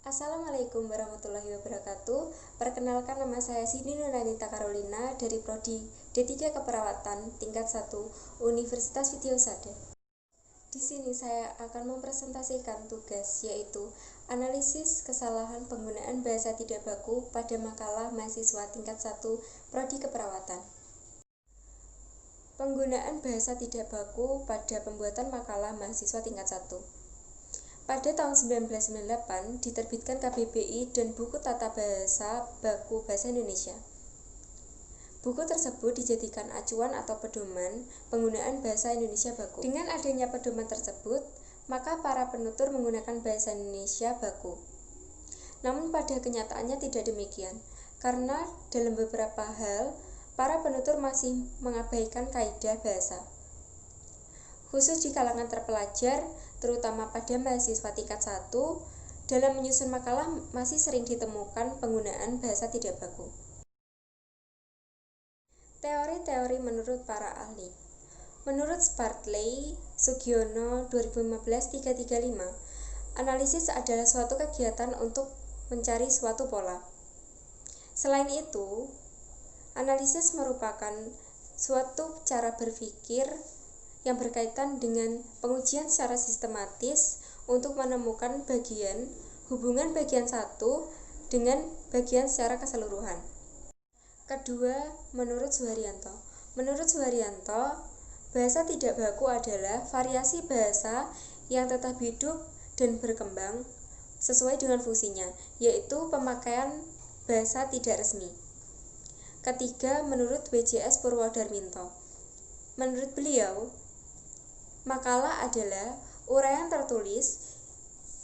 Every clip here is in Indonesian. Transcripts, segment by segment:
Assalamualaikum warahmatullahi wabarakatuh. Perkenalkan, nama saya Siti Nurlanita Carolina dari Prodi D3 Keperawatan tingkat 1 Universitas Widyausada. Di sini saya akan mempresentasikan tugas, yaitu analisis kesalahan penggunaan bahasa tidak baku pada makalah mahasiswa tingkat 1 Prodi Keperawatan. Penggunaan bahasa tidak baku pada pembuatan makalah mahasiswa tingkat 1. Pada tahun 1998 diterbitkan KBBI dan Buku Tata Bahasa Baku Bahasa Indonesia. Buku tersebut dijadikan acuan atau pedoman penggunaan bahasa Indonesia baku. Dengan adanya pedoman tersebut, maka para penutur menggunakan bahasa Indonesia baku. Namun pada kenyataannya tidak demikian, karena dalam beberapa hal, para penutur masih mengabaikan kaidah bahasa. Khusus di kalangan terpelajar, terutama pada mahasiswa tingkat 1, dalam menyusun makalah masih sering ditemukan penggunaan bahasa tidak baku. Teori-teori menurut para ahli. Menurut Spartley, Sugiono 2015-335, analisis adalah suatu kegiatan untuk mencari suatu pola. Selain itu, analisis merupakan suatu cara berpikir yang berkaitan dengan pengujian secara sistematis untuk menemukan hubungan bagian satu dengan bagian secara keseluruhan. Kedua, menurut Suharyanto. Menurut Suharyanto, bahasa tidak baku adalah variasi bahasa yang tetap hidup dan berkembang sesuai dengan fungsinya, yaitu pemakaian bahasa tidak resmi. Ketiga, menurut WJS Purwodarminto. Menurut beliau, makalah adalah uraian tertulis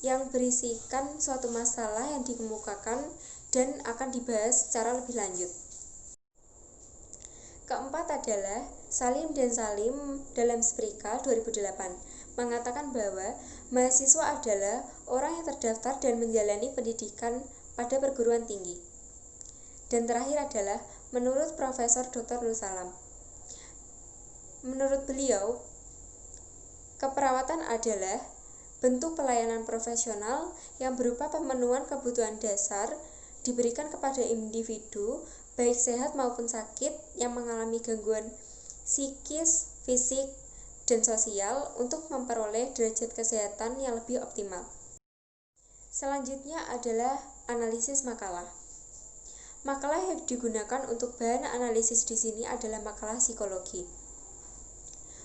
yang berisikan suatu masalah yang dikemukakan dan akan dibahas secara lebih lanjut. Keempat adalah Salim dan Salim dalam Sprika 2008 mengatakan bahwa mahasiswa adalah orang yang terdaftar dan menjalani pendidikan pada perguruan tinggi. Dan terakhir adalah menurut Profesor Dr. Nur Salam. Menurut beliau, keperawatan adalah bentuk pelayanan profesional yang berupa pemenuhan kebutuhan dasar diberikan kepada individu, baik sehat maupun sakit, yang mengalami gangguan psikis, fisik, dan sosial untuk memperoleh derajat kesehatan yang lebih optimal. Selanjutnya adalah analisis makalah. Makalah yang digunakan untuk bahan analisis di sini adalah makalah psikologi.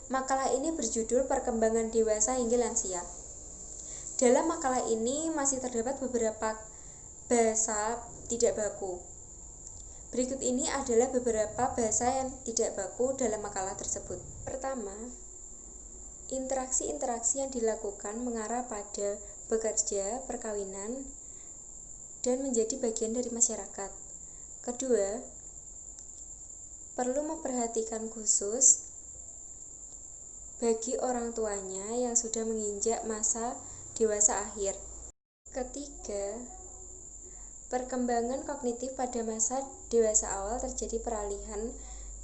Makalah ini berjudul Perkembangan Dewasa hingga Lansia. Dalam makalah ini masih terdapat beberapa bahasa tidak baku. Berikut ini adalah beberapa bahasa yang tidak baku dalam makalah tersebut. Pertama, interaksi-interaksi yang dilakukan mengarah pada bekerja, perkawinan, dan menjadi bagian dari masyarakat. Kedua, perlu memperhatikan khusus bagi orang tuanya yang sudah menginjak masa dewasa akhir. Ketiga, perkembangan kognitif pada masa dewasa awal terjadi peralihan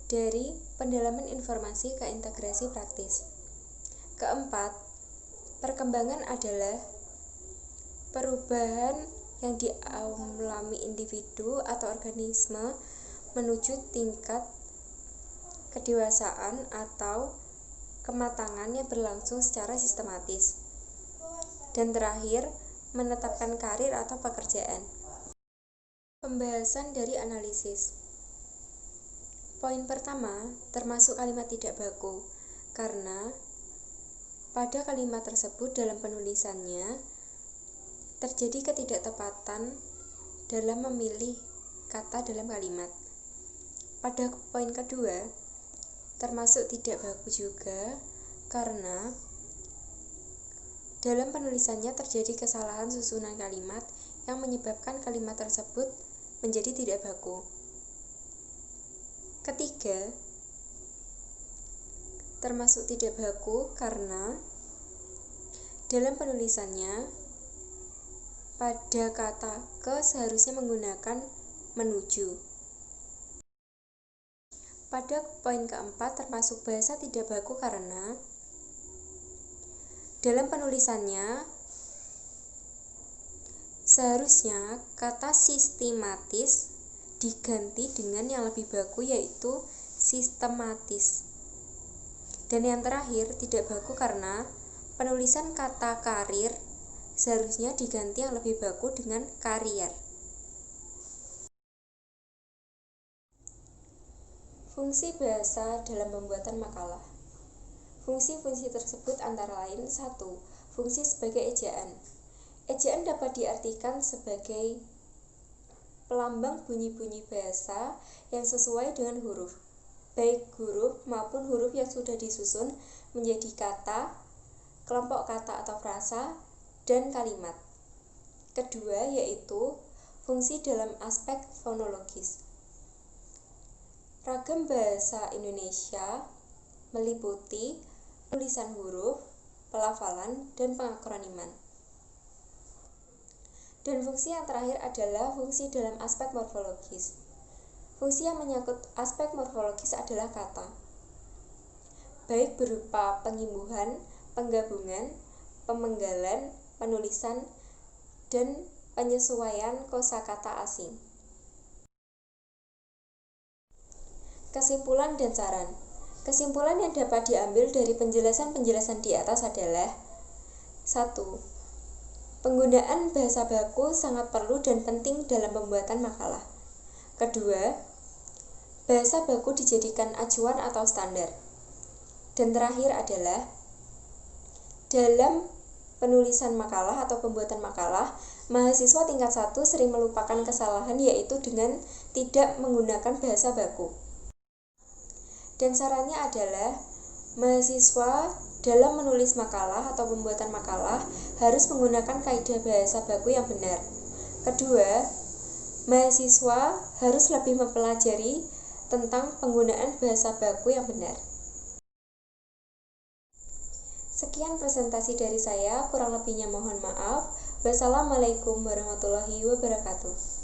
dari pendalaman informasi ke integrasi praktis. Keempat, perkembangan adalah perubahan yang dialami individu atau organisme menuju tingkat kedewasaan atau kematangan yang berlangsung secara sistematis. Dan terakhir, menetapkan karir atau pekerjaan. Pembahasan dari analisis. Poin pertama, termasuk kalimat tidak baku, karena pada kalimat tersebut dalam penulisannya terjadi ketidaktepatan dalam memilih kata dalam kalimat. Pada poin kedua, termasuk tidak baku juga karena dalam penulisannya terjadi kesalahan susunan kalimat yang menyebabkan kalimat tersebut menjadi tidak baku. Ketiga, termasuk tidak baku karena dalam penulisannya pada kata ke seharusnya menggunakan menuju. Pada poin keempat, termasuk bahasa tidak baku karena dalam penulisannya Seharusnya kata sistematis diganti dengan yang lebih baku, yaitu sistematis. Dan yang terakhir tidak baku karena penulisan kata karir seharusnya diganti yang lebih baku dengan karier. Fungsi bahasa dalam pembuatan makalah. Fungsi-fungsi tersebut antara lain: 1. Fungsi sebagai ejaan. Ejaan dapat diartikan sebagai pelambang bunyi-bunyi bahasa yang sesuai dengan huruf, baik huruf maupun huruf yang sudah disusun menjadi kata, kelompok kata atau frasa, dan kalimat. Kedua, yaitu fungsi dalam aspek fonologis. Ragam bahasa Indonesia meliputi tulisan huruf, pelafalan, dan pengakroniman. Dan fungsi yang terakhir adalah fungsi dalam aspek morfologis. Fungsi yang menyangkut aspek morfologis adalah kata, baik berupa pengimbuhan, penggabungan, pemenggalan, penulisan, dan penyesuaian kosakata asing. Kesimpulan dan saran. Kesimpulan yang dapat diambil dari penjelasan-penjelasan di atas adalah: 1. Penggunaan bahasa baku sangat perlu dan penting dalam pembuatan makalah. Kedua, bahasa baku dijadikan acuan atau standar. Dan terakhir adalah, dalam penulisan makalah atau pembuatan makalah, mahasiswa tingkat 1 sering melupakan kesalahan, yaitu dengan tidak menggunakan bahasa baku. Dan sarannya adalah, mahasiswa dalam menulis makalah atau pembuatan makalah harus menggunakan kaidah bahasa baku yang benar. Kedua, mahasiswa harus lebih mempelajari tentang penggunaan bahasa baku yang benar. Sekian presentasi dari saya, kurang lebihnya mohon maaf. Wassalamualaikum warahmatullahi wabarakatuh.